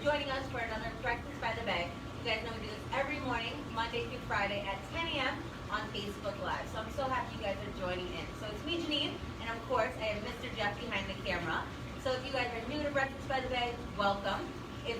joining us for another Breakfast by the Bay. You guys know we do this every morning, Monday through Friday at 10 a.m. on Facebook Live. So I'm so happy you guys are joining in. So it's me, Jeannine, and of course I have Mr. Jeff behind the camera. So if you guys are new to Breakfast by the Bay, welcome. If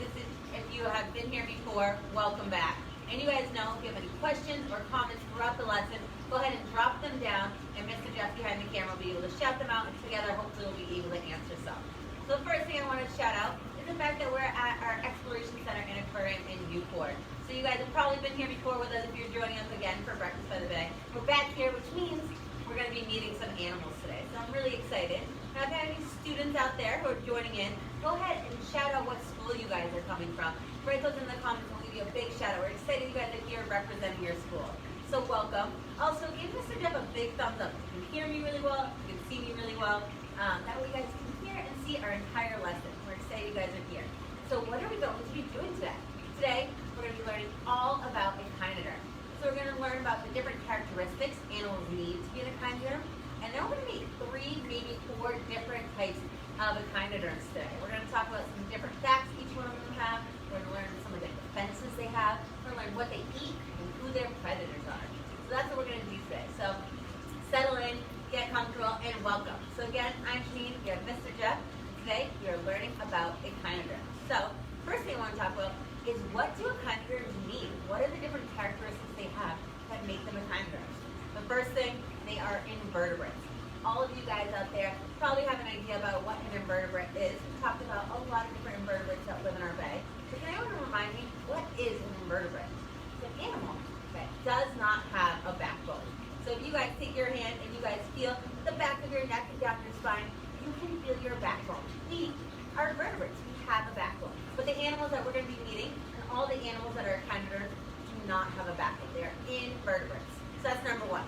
you have been here before, welcome back. And you guys know if you have any questions or comments throughout the lesson, go ahead and drop them down, and Mr. Jeff behind the camera will be able to shout them out, and together hopefully we'll be able to answer some. So the first thing I want to shout out is the fact that we're at our Exploration Center and Aquarium in Newport. So you guys have probably been here before with us if you're joining us again for Breakfast by the Bay. We're back here, which means we're going to be meeting some animals today. So I'm really excited. Now, if you have any students out there who are joining in, go ahead and shout out what school you guys are coming from. Write those in the comments and we'll give you a big shout out. We're excited you guys are here representing your school. So welcome. Also, give Mr. Jeff a big thumbs up. You can hear me really well, you can see me really well. That way you guys can hear and see our entire lesson. We're excited you guys are here. So what are we going to be doing today? Today, we're going to be learning all about echinoderms. So we're going to learn about the different characteristics animals need to be an echinoderm. And then we're going to meet 3, maybe 4 different types of echinoderms today. We're going to talk about some different facts each one of them have. We're going to learn some of the defenses they have. We're going to learn what they eat and who their predators are. So that's what we're going to do today. So settle in, get comfortable, and welcome. So again, I'm Jeannine, we have Mr. Jeff. Today, we are learning about echinoderms. So first thing I want to talk about is what do echinoderms need? What are the different characteristics they have that make them echinoderms? The first thing, they are invertebrates. All of you guys out there probably have an idea about what an invertebrate is. We talked about a lot of different invertebrates that live in our bay. So can anyone remind me, what is an invertebrate? It's an animal that does not have a backbone. So if you guys take your hand and you guys feel the back of your neck and down your spine, you can feel your backbone. We are invertebrates. We have a backbone. But the animals that we're going to be meeting, and all the animals that are echinoderms, do not have a backbone. They are invertebrates. So that's number one.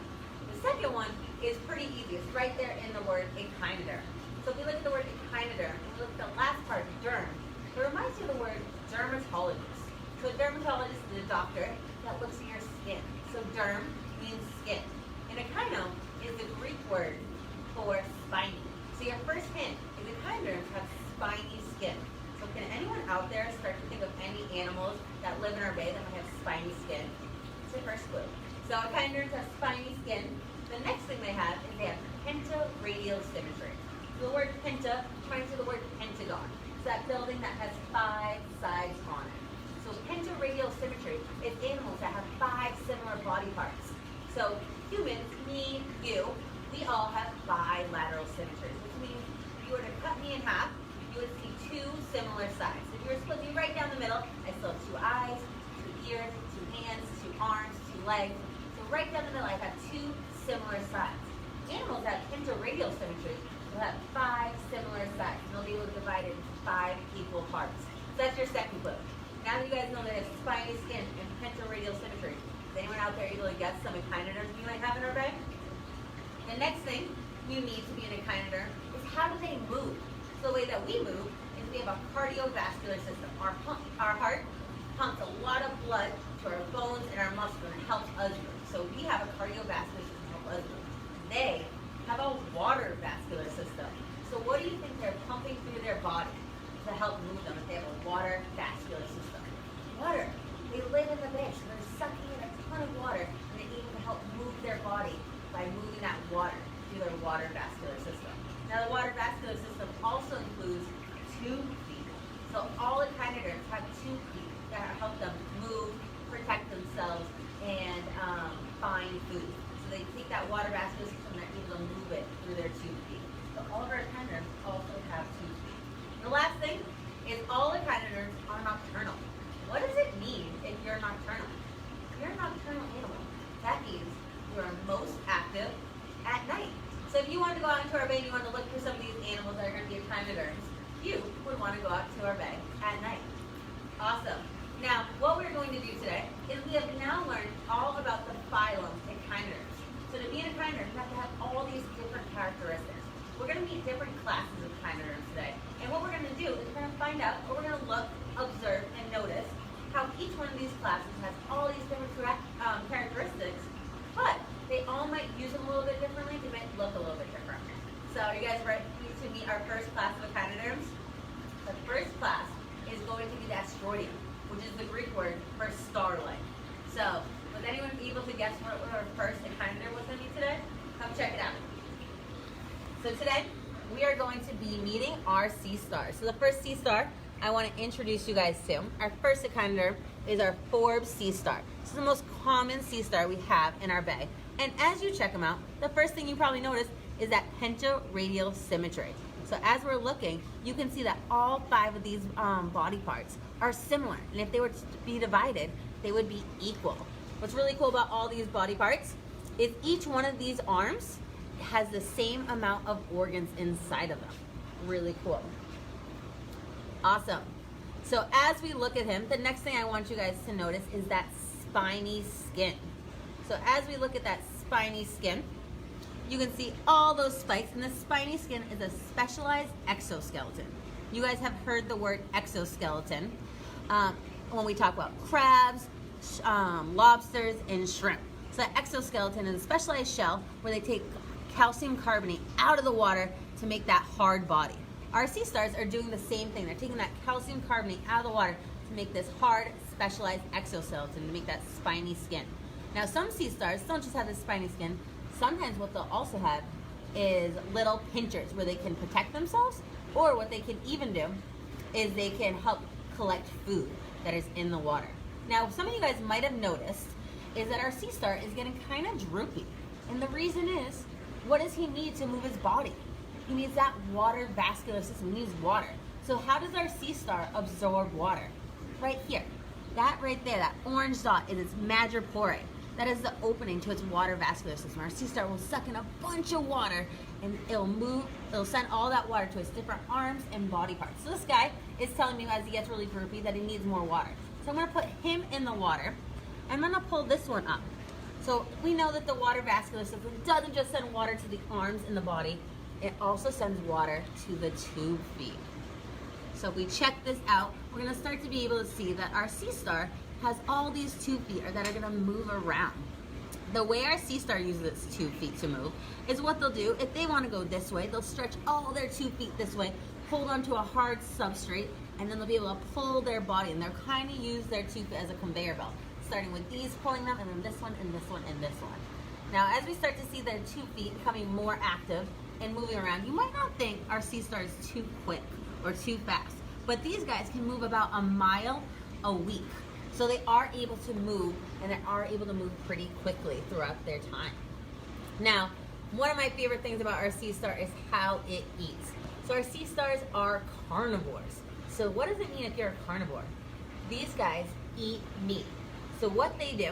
The second one is pretty easy. It's right there in the word echinoderm. So if you look at the word echinoderm, and look at the last part, derm, it reminds you of the word dermatologist. So a dermatologist is a doctor that looks at your skin. So derm means skin. And echino is the Greek word for spiny. So your first hint is echinoderms have spiny skin. So can anyone out there start to think of any animals that live in our bay that might have spiny skin? It's your first clue. So echinoderms have spiny skin. The next thing they have is they have pentaradial symmetry. So the word penta reminds you of the word pentagon. It's that building that has 5 sides on it. So pentaradial symmetry is animals that have 5 similar body parts. So humans, me, you, we all have bilateral symmetry, which means if you were to cut me in half, you would see 2 similar sides. If you were to split me right down the middle, I still have 2 eyes, 2 ears, 2 hands, 2 arms, 2 legs. So right down the middle, I have 2 similar sides. Animals that have pentaradial symmetry will have 5 similar sides, and they'll be able to divide it into 5 equal parts. So that's your second clue. Now that you guys know that it's spiny skin and pentaradial symmetry, is anyone out there able to guess some echinoderms we might have in our bay? The next thing you need to be an echinoderm is how do they move? So the way that we move is we have a cardiovascular system. Our heart pumps a lot of blood to our bones and our muscles and helps us move. So we have a cardiovascular system to help us move. They have a water vascular system. So what do you think they're pumping through their body to help move them if they have a water vascular system? Water. They live in the bay, so they're sucking in a ton of water and they're able to help move their body by moving that water through their water vascular system. Now the water vascular system also includes 2 feet. So all echinoderms have 2 feet that help them move, protect themselves, and find food. So they take that water vascular system and they're able to move it through their 2 feet. So all of our echinoderms also have 2 feet. The last thing is all echinoderms are nocturnal. What does it mean if you're nocturnal? If you're a nocturnal animal, that means you are most active at night. So if you wanted to go out into our bay and you wanted to look for some of these animals that are going to be echinoderms, you would want to go out to our bay at night. Awesome. Now, what we're going to do today is we have now learned all about the phylum echinoderms. So to be an echinoderm, you have to have all these different characteristics. We're going to meet different classes of echinoderms today. And what we're going to do is we're going to find out, or we're going to look, observe, and notice how each one of these classes has all these different characteristics, but they all might use them a little bit differently. They might look a little bit different. So are you guys ready to meet our first class of echinoderms? The first class is going to be the asteroidium, which is the Greek word for starlight. So, was anyone able to guess what our first echinoderm was going to be today? Come check it out. So today, we are going to be meeting our sea stars. So the first sea star I want to introduce you guys to, our first echinoderm, is our Forbes sea star. This is the most common sea star we have in our bay. And as you check them out, the first thing you probably notice is that pentaradial symmetry. So as we're looking, you can see that all 5 of these body parts are similar. And if they were to be divided, they would be equal. What's really cool about all these body parts is each one of these arms has the same amount of organs inside of them. Really cool. Awesome. So as we look at him, the next thing I want you guys to notice is that spiny skin. So as we look at that spiny skin, you can see all those spikes, and the spiny skin is a specialized exoskeleton. You guys have heard the word exoskeleton when we talk about crabs, lobsters, and shrimp. So that exoskeleton is a specialized shell where they take calcium carbonate out of the water to make that hard body. Our sea stars are doing the same thing. They're taking that calcium carbonate out of the water to make this hard, specialized exoskeleton, to make that spiny skin. Now, some sea stars don't just have this spiny skin. Sometimes what they'll also have is little pinchers where they can protect themselves, or what they can even do is they can help collect food that is in the water. Now, some of you guys might have noticed is that our sea star is getting kind of droopy. And the reason is, what does he need to move his body? He needs that water vascular system. He needs water. So how does our sea star absorb water? Right here. That right there, that orange dot is its madrepore. That is the opening to its water vascular system. Our sea star will suck in a bunch of water and it'll send all that water to its different arms and body parts. So this guy is telling me as he gets really droopy that he needs more water. So I'm gonna put him in the water. I'm gonna pull this one up. So we know that the water vascular system doesn't just send water to the arms and the body, it also sends water to the 2 feet. So if we check this out, we're gonna start to be able to see that our sea star has all these 2 feet that are gonna move around. The way our sea star uses its 2 feet to move is what they'll do. If they wanna go this way, they'll stretch all their 2 feet this way, hold onto a hard substrate, and then they'll be able to pull their body, and they'll kind of use their 2 feet as a conveyor belt, starting with these pulling them, and then this one, and this one, and this one. Now, as we start to see their 2 feet becoming more active and moving around, you might not think our sea star is too quick or too fast, but these guys can move about a mile a week. So they are able to move, and they are able to move pretty quickly throughout their time. Now, one of my favorite things about our sea star is how it eats. So our sea stars are carnivores. So what does it mean if you're a carnivore? These guys eat meat. So what they do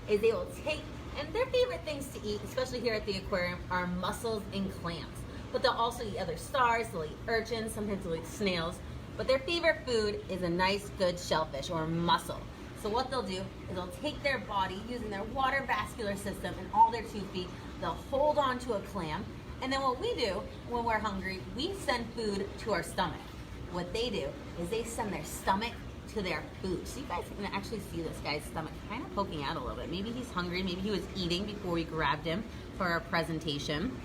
is they will take, and their favorite things to eat, especially here at the aquarium, are mussels and clams. But they'll also eat other stars, they'll eat urchins, sometimes they'll eat snails. But their favorite food is a nice, good shellfish or mussel. So what they'll do is they'll take their body, using their water vascular system and all their 2 feet, they'll hold on to a clam, and then what we do when we're hungry, we send food to our stomach. What they do is they send their stomach to their food. So you guys can actually see this guy's stomach kind of poking out a little bit. Maybe he's hungry, maybe he was eating before we grabbed him for our presentation.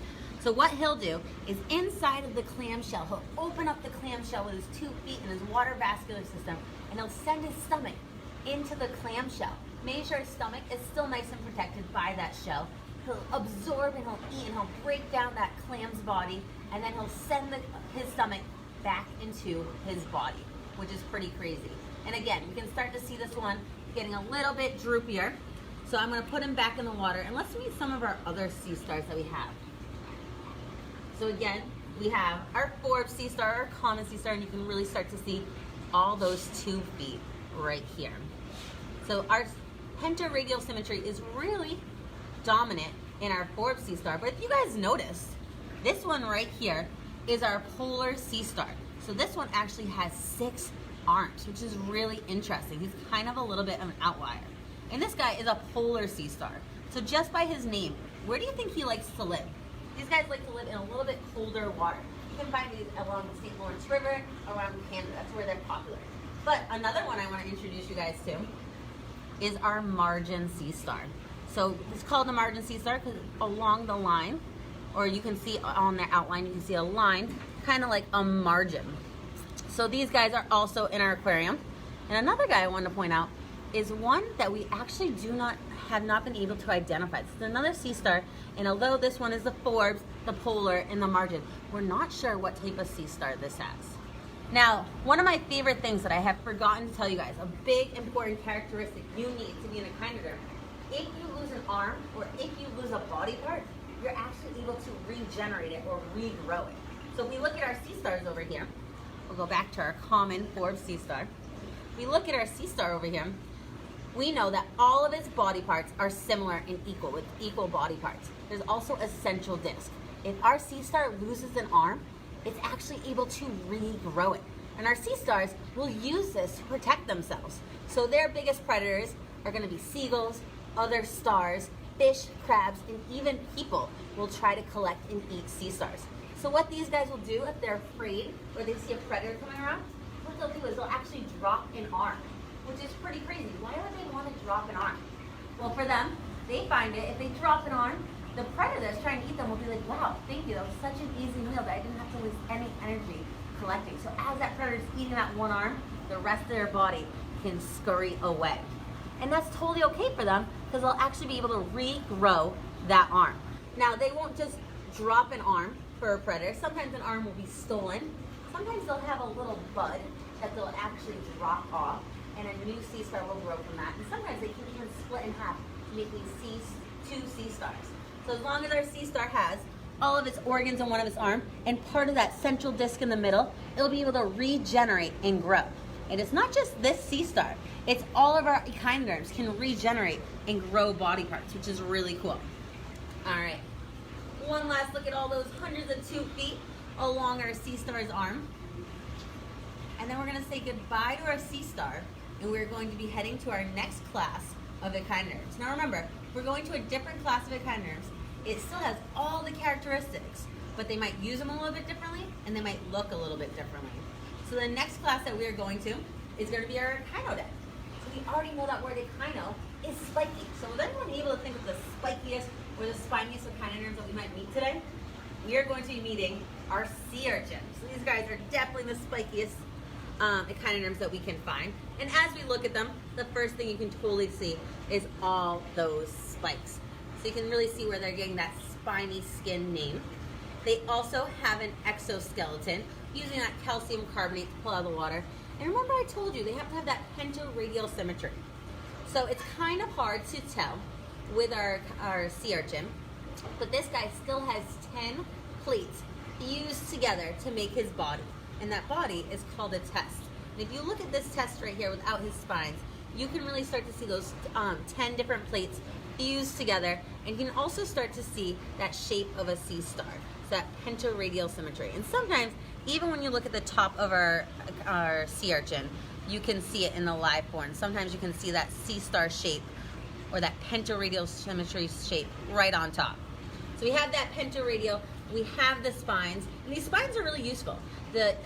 So what he'll do is inside of the clamshell, he'll open up the clamshell with his 2 feet and his water vascular system, and he'll send his stomach into the clamshell. Make sure his stomach is still nice and protected by that shell. He'll absorb and he'll eat and he'll break down that clam's body, and then he'll send his stomach back into his body, which is pretty crazy. And again, you can start to see this one getting a little bit droopier. So I'm gonna put him back in the water, and let's meet some of our other sea stars that we have. So again, we have our Forbes sea star, our common sea star, and you can really start to see all those 2 feet right here. So our pentaradial symmetry is really dominant in our Forbes sea star. But if you guys notice, this one right here is our polar sea star. So this one actually has 6 arms, which is really interesting. He's kind of a little bit of an outlier. And this guy is a polar sea star. So just by his name, where do you think he likes to live? These guys like to live in a little bit colder water. You can find these along the St. Lawrence River, around Canada. That's where they're popular. But another one I want to introduce you guys to is our margin sea star. So it's called the margin sea star because along the line, or you can see on their outline, you can see a line, kind of like a margin. So these guys are also in our aquarium. And another guy I wanted to point out is one that we actually have not been able to identify. This is another sea star, and although this one is the Forbes, the Polar, and the Margin, we're not sure what type of sea star this has. Now, one of my favorite things that I have forgotten to tell you guys, a big important characteristic you need to be an echinoderm. If you lose an arm or if you lose a body part, you're actually able to regenerate it or regrow it. So if we look at our sea stars over here, we'll go back to our common Forbes sea star. We look at our sea star over here, we know that all of its body parts are similar and equal, with equal body parts. There's also a central disc. If our sea star loses an arm, it's actually able to regrow it. And our sea stars will use this to protect themselves. So their biggest predators are gonna be seagulls, other stars, fish, crabs, and even people will try to collect and eat sea stars. So what these guys will do if they're afraid or they see a predator coming around, what they'll do is they'll actually drop an arm, which is pretty crazy. Why would they want to drop an arm? Well, for them, they find it, if they drop an arm, the predator that's trying to eat them will be like, wow, thank you, that was such an easy meal that I didn't have to waste any energy collecting. So as that predator's eating that one arm, the rest of their body can scurry away. And that's totally okay for them because they'll actually be able to regrow that arm. Now, they won't just drop an arm for a predator. Sometimes an arm will be stolen. Sometimes they'll have a little bud that they'll actually drop off, and a new sea star will grow from that. And sometimes they can even split in half, making two sea stars. So as long as our sea star has all of its organs on one of its arms and part of that central disc in the middle, it'll be able to regenerate and grow. And it's not just this sea star, it's all of our echinoderms can regenerate and grow body parts, which is really cool. All right, one last look at all those hundreds of 2 feet along our sea star's arm. And then we're gonna say goodbye to our sea star, and we're going to be heading to our next class of echinoderms. Now remember, we're going to a different class of echinoderms. It still has all the characteristics, but they might use them a little bit differently, and they might look a little bit differently. So the next class that we are going to is going to be our echinoderm. So we already know that word echino is spiky. So was anyone able to think of the spikiest or the spiniest echinoderms that we might meet today? We are going to be meeting our sea urchins. So these guys are definitely the spikiest echinoderms that we can find. And as we look at them, the first thing you can totally see is all those spikes. So you can really see where they're getting that spiny skin name. They also have an exoskeleton using that calcium carbonate to pull out of the water. And remember I told you, they have to have that pentaradial symmetry. So it's kind of hard to tell with our sea urchin, but this guy still has 10 plates fused together to make his body. And that body is called a test. And if you look at this test right here without his spines, you can really start to see those 10 different plates fused together, and you can also start to see that shape of a sea star, so that pentaradial symmetry. And sometimes, even when you look at the top of our sea urchin, you can see it in the live form. Sometimes you can see that sea star shape or that pentaradial symmetry shape right on top. So we have that pentaradial, we have the spines, and these spines are really useful. The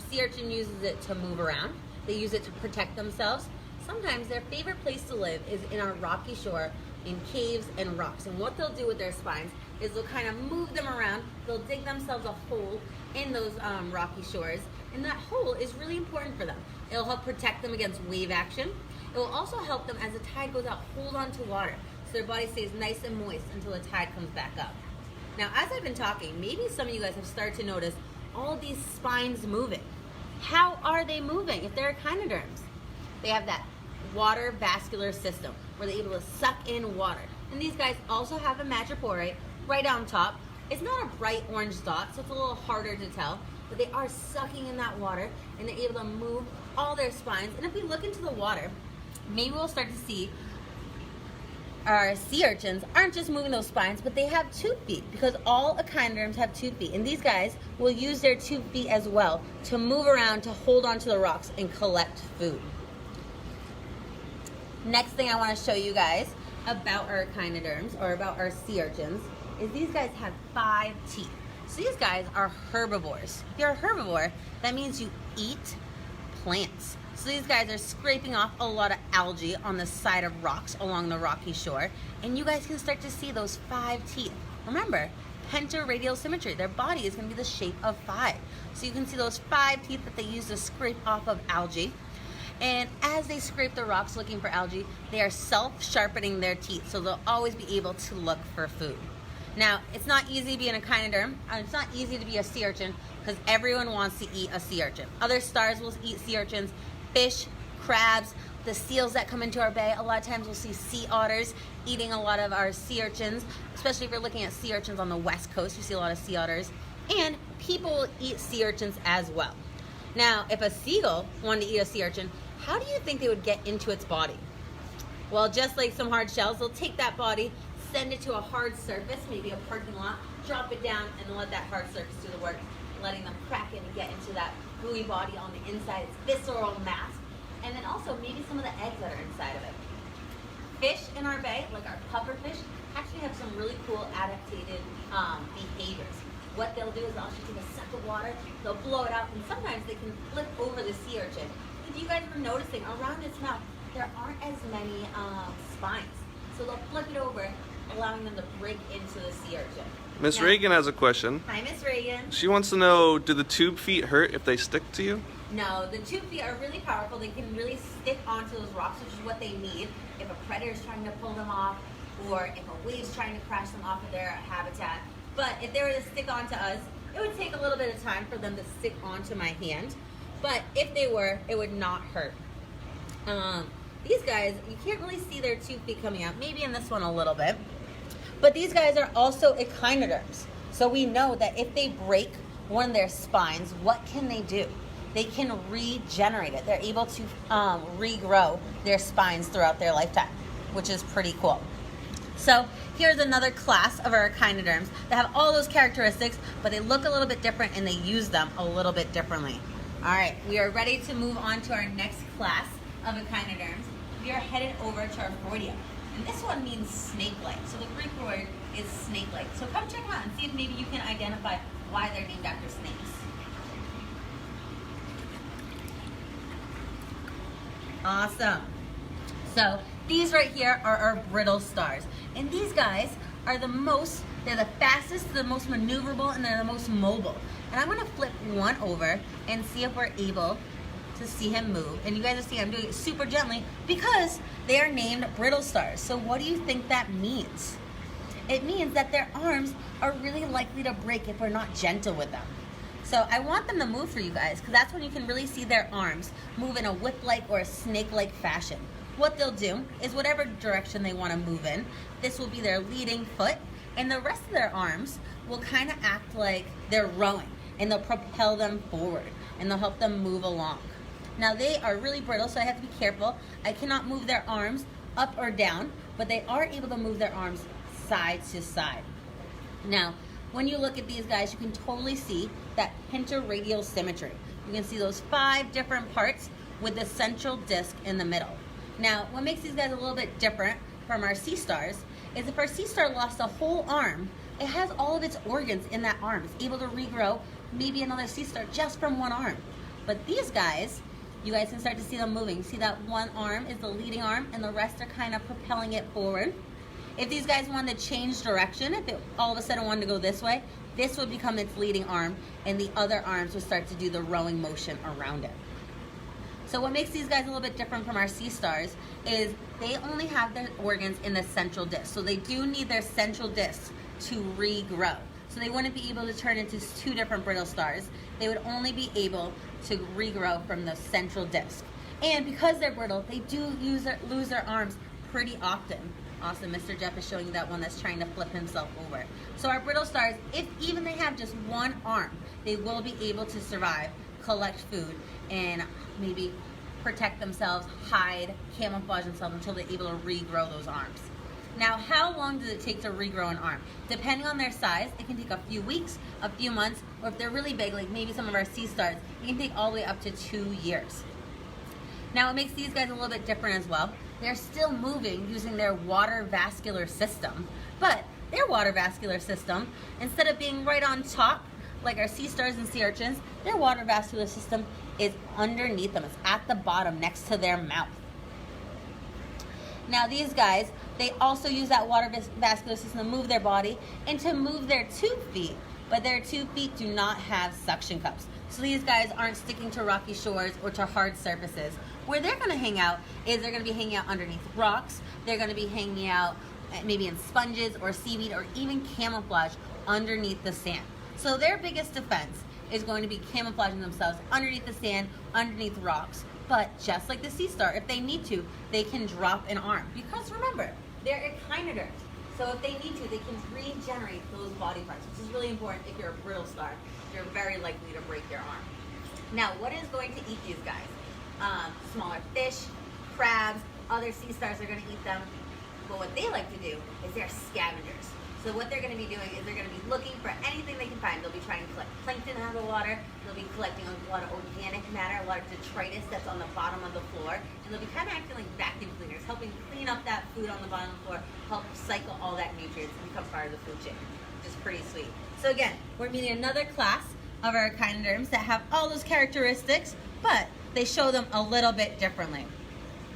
sea urchin uses it to move around. They use it to protect themselves. Sometimes their favorite place to live is in our rocky shore, in caves and rocks. And what they'll do with their spines is they'll kind of move them around. They'll dig themselves a hole in those rocky shores, and that hole is really important for them. It'll help protect them against wave action. It will also help them as the tide goes out hold on to water, so their body stays nice and moist until the tide comes back up. Now, as I've been talking, maybe some of you guys have started to notice all these spines moving. How are they moving if they're echinoderms? They have that water vascular system where they're able to suck in water. And these guys also have a madrepore right on top. It's not a bright orange dot, so it's a little harder to tell, but they are sucking in that water and they're able to move all their spines. And if we look into the water, maybe we'll start to see our sea urchins aren't just moving those spines, but they have 2 feet, because all echinoderms have 2 feet. And these guys will use their 2 feet as well to move around, to hold onto the rocks and collect food. Next thing I want to show you guys about our echinoderms, or about our sea urchins, is these guys have 5 teeth. So these guys are herbivores. If you're a herbivore, that means you eat plants. So these guys are scraping off a lot of algae on the side of rocks along the rocky shore, and you guys can start to see those 5 teeth. Remember, pentaradial symmetry. Their body is going to be the shape of 5. So you can see those 5 teeth that they use to scrape off of algae. And as they scrape the rocks looking for algae, they are self-sharpening their teeth, so they'll always be able to look for food. Now, it's not easy being a echinoderm, and it's not easy to be a sea urchin because everyone wants to eat a sea urchin. Other stars will eat sea urchins, fish, crabs, the seals that come into our bay. A lot of times we'll see sea otters eating a lot of our sea urchins, especially if you're looking at sea urchins on the west coast. You see a lot of sea otters. And people will eat sea urchins as well. Now, if a seagull wanted to eat a sea urchin, how do you think they would get into its body? Well, just like some hard shells, they'll take that body, send it to a hard surface, maybe a parking lot, drop it down, and let that hard surface do the work, letting them crack in and get into that gooey body on the inside, its visceral mass. And then also maybe some of the eggs that are inside of it. Fish in our bay, like our pufferfish, actually have some really cool adapted behaviors. What they'll do is they'll actually take a suck of water, they'll blow it out, and sometimes they can flip over the sea urchin. If you guys were noticing, around its mouth, there aren't as many spines. So they'll flip it over, allowing them to break into the sea urchin. Miss Reagan has a question. Hi, Miss Reagan. She wants to know, do the tube feet hurt if they stick to you? No, the tube feet are really powerful. They can really stick onto those rocks, which is what they need if a predator is trying to pull them off, or if a wave's trying to crash them off of their habitat. But if they were to stick onto us, it would take a little bit of time for them to stick onto my hand. But if they were, it would not hurt. These guys, you can't really see their tube feet coming out. Maybe in this one a little bit. But these guys are also echinoderms. So we know that if they break one of their spines, what can they do? They can regenerate it. They're able to regrow their spines throughout their lifetime, which is pretty cool. So here's another class of our echinoderms that have all those characteristics, but they look a little bit different and they use them a little bit differently. All right, we are ready to move on to our next class of echinoderms. We are headed over to our Freudia. And this one means snake-like. So the Greek word is snake-like. So come check them out and see if maybe you can identify why they're named after snakes. Awesome. So these right here are our brittle stars. And these guys are they're the fastest, the most maneuverable, and they're the most mobile. And I'm gonna flip one over and see if we're able to see him move. And you guys will see I'm doing it super gently because they are named brittle stars. So what do you think that means? It means that their arms are really likely to break if we're not gentle with them. So I want them to move for you guys because that's when you can really see their arms move in a whip-like or a snake-like fashion. What they'll do is whatever direction they want to move in, this will be their leading foot, and the rest of their arms will kind of act like they're rowing, and they'll propel them forward, and they'll help them move along. Now they are really brittle, so I have to be careful. I cannot move their arms up or down, but they are able to move their arms side to side. Now, when you look at these guys, you can totally see that pentaradial symmetry. You can see those 5 different parts with the central disc in the middle. Now, what makes these guys a little bit different from our sea stars is if our sea star lost a whole arm, it has all of its organs in that arm. It's able to regrow maybe another sea star just from one arm. But these guys, you guys can start to see them moving. See that one arm is the leading arm and the rest are kind of propelling it forward. If these guys wanted to change direction, if it all of a sudden wanted to go this way, this would become its leading arm and the other arms would start to do the rowing motion around it. So what makes these guys a little bit different from our sea stars is they only have their organs in the central disc. So they do need their central disc to regrow. So they wouldn't be able to turn into 2 different brittle stars. They would only be able to regrow from the central disc. And because they're brittle, they do lose their arms pretty often. Awesome, Mr. Jeff is showing you that one that's trying to flip himself over. So our brittle stars, if even they have just one arm, they will be able to survive, collect food, and maybe protect themselves, hide, camouflage themselves until they're able to regrow those arms. Now, how long does it take to regrow an arm? Depending on their size, it can take a few weeks, a few months, or if they're really big, like maybe some of our sea stars, it can take all the way up to 2 years. Now, what makes these guys a little bit different as well, they're still moving using their water vascular system, but their water vascular system, instead of being right on top, like our sea stars and sea urchins, their water vascular system is underneath them. It's at the bottom next to their mouth. Now these guys, They also use that water vascular system to move their body and to move their tube feet, but their tube feet do not have suction cups. So these guys aren't sticking to rocky shores or to hard surfaces. Where they're gonna hang out is they're gonna be hanging out underneath rocks. They're gonna be hanging out maybe in sponges or seaweed or even camouflage underneath the sand. So their biggest defense is going to be camouflaging themselves underneath the sand, underneath rocks. But just like the sea star, if they need to, they can drop an arm. Because remember, they're echinoderms. So if they need to, they can regenerate those body parts, which is really important if you're a brittle star. You're very likely to break your arm. Now, what is going to eat these guys? Smaller fish, crabs, other sea stars are going to eat them. But what they like to do is they're scavengers. So what they're going to be doing is they're going to be looking for anything they can find. They'll be trying to collect plankton out of the water. They'll be collecting a lot of organic matter, a lot of detritus that's on the bottom of the floor. And they'll be kind of acting like vacuum cleaners, helping clean up that food on the bottom of the floor, help cycle all that nutrients and become part of the food chain, which is pretty sweet. So again, we're meeting another class of our echinoderms that have all those characteristics, but they show them a little bit differently.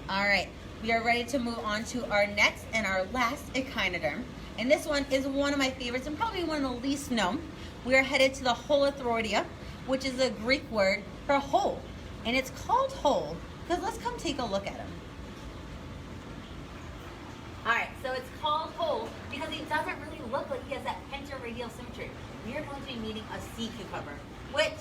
All right, we are ready to move on to our next and our last echinoderm. And this one is one of my favorites and probably one of the least known. We are headed to the Holothroidia, which is a Greek word for hole. And it's called hole because let's come take a look at him. All right, so it's called hole because he doesn't really look like he has that pentaradial symmetry. We are going to be meeting a sea cucumber, which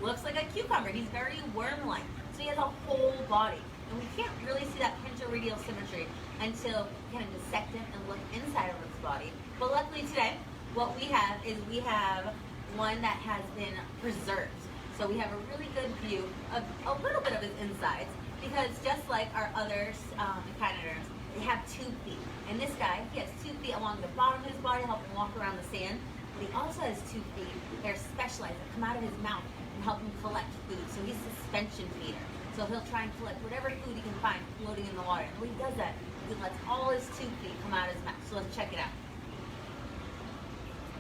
looks like a cucumber. He's very worm-like, so he has a whole body. And we can't really see that pentaradial symmetry until we kind of dissect him and look inside of his body. But luckily today, what we have is we have one that has been preserved. So we have a really good view of a little bit of his insides because just like our other echinoderms, they have 2 feet. And this guy, he has 2 feet along the bottom of his body to help him walk around the sand. But he also has 2 feet that are specialized, that come out of his mouth and help him collect food. So he's a suspension feeder. So he'll try and collect whatever food he can find floating in the water. And when he does that, he lets all his 2 feet come out of his mouth. So let's check it out.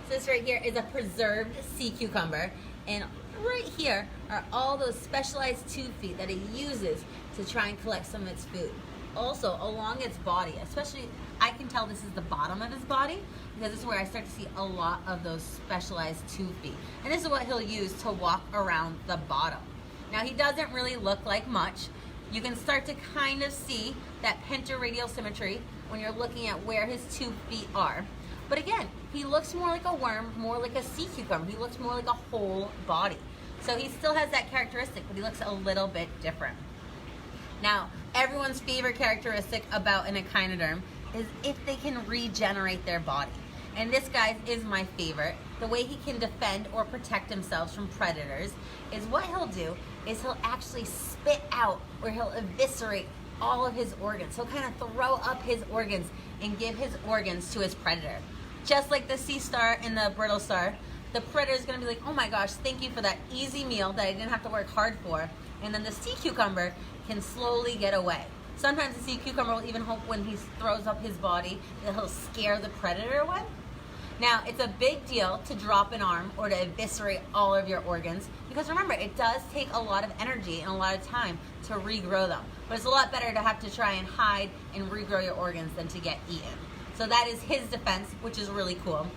So this right here is a preserved sea cucumber. And right here are all those specialized 2 feet that it uses to try and collect some of its food. Also, along its body, especially, I can tell this is the bottom of his body because this is where I start to see a lot of those specialized 2 feet. And this is what he'll use to walk around the bottom. Now, he doesn't really look like much. You can start to kind of see that pentaradial symmetry when you're looking at where his 2 feet are. But again, he looks more like a worm, more like a sea cucumber. He looks more like a whole body. So he still has that characteristic, but he looks a little bit different. Now, everyone's favorite characteristic about an echinoderm is if they can regenerate their body. And this guy is my favorite. The way he can defend or protect himself from predators is what he'll do is he'll actually spit out or he'll eviscerate all of his organs. He'll kind of throw up his organs and give his organs to his predator. Just like the sea star and the brittle star, the predator is going to be like, oh my gosh, thank you for that easy meal that I didn't have to work hard for. And then the sea cucumber can slowly get away. Sometimes the sea cucumber will even hope when he throws up his body that he'll scare the predator away. Now, it's a big deal to drop an arm or to eviscerate all of your organs because remember, it does take a lot of energy and a lot of time to regrow them. But it's a lot better to have to try and hide and regrow your organs than to get eaten. So that is his defense, which is really cool.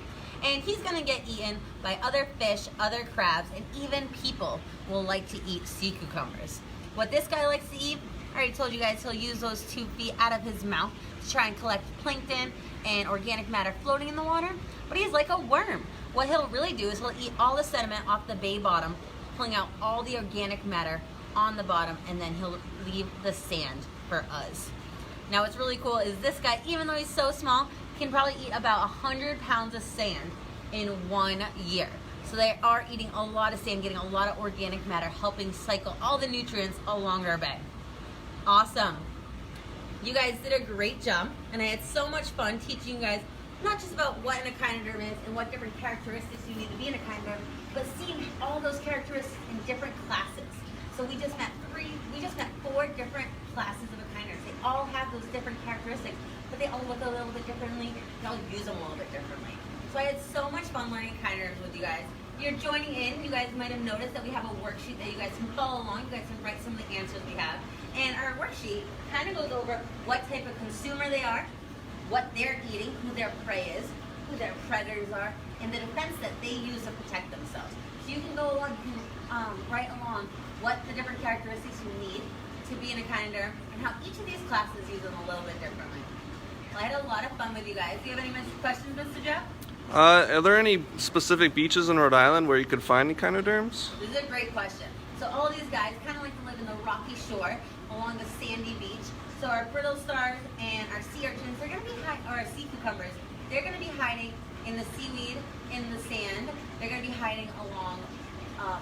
And he's going to get eaten by other fish, other crabs, and even people will like to eat sea cucumbers. What this guy likes to eat, I already told you guys, he'll use those 2 feet out of his mouth to try and collect plankton and organic matter floating in the water. But he's like a worm. What he'll really do is he'll eat all the sediment off the bay bottom, pulling out all the organic matter on the bottom, and then he'll leave the sand for us. Now what's really cool is this guy, even though he's so small, can probably eat about 100 pounds of sand in 1 year. So they are eating a lot of sand, getting a lot of organic matter, helping cycle all the nutrients along our bay. Awesome. You guys did a great job, and I had so much fun teaching you guys not just about what an echinoderm is and what different characteristics you need to be an echinoderm, but seeing all those characteristics in different classes. So we just met 4 different classes of echinoderms. They all have those different characteristics, but they all look a little bit differently. They all use them a little bit differently. So I had so much fun learning echinoderms with you guys. If you're joining in, you guys might have noticed that we have a worksheet that you guys can follow along. You guys can write some of the answers we have. And our worksheet kind of goes over what type of consumer they are, what they're eating, who their prey is, who their predators are, and the defense that they use to protect themselves. So you can go along, you can write along what the different characteristics you need to be an echinoderm and how each of these classes use them a little bit differently. Well, I had a lot of fun with you guys. Do you have any questions, Mr. Jeff? Are there any specific beaches in Rhode Island where you could find echinoderms? This is a great question. So all these guys kind of like to live in the rocky shore along the sandy beach. So our brittle stars and our sea urchins, they're going to be or our sea cucumbers, they're going to be hiding in the seaweed, in the sand. They're going to be hiding along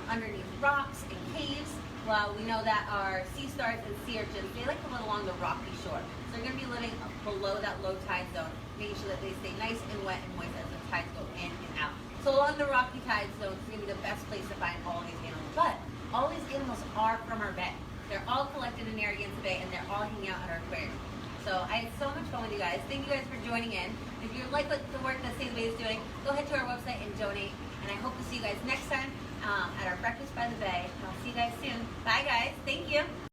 underneath rocks and caves. Well, we know that our sea stars and sea urchins, they like to live along the rocky shore. So they're going to be living below that low tide zone, making sure that they stay nice and wet and moist as the tides go in and out. So along the rocky tide zone is going to be the best place to find all these animals. But all these animals are from our bay. They're all collected in Narragansett Bay and they're all hanging out at our aquarium. So I had so much fun with you guys. Thank you guys for joining in. If you like what the work that Save the Bay is doing, go ahead to our website and donate. And I hope to see you guys next time at our Breakfast by the Bay. And I'll see you guys soon. Bye guys. Thank you.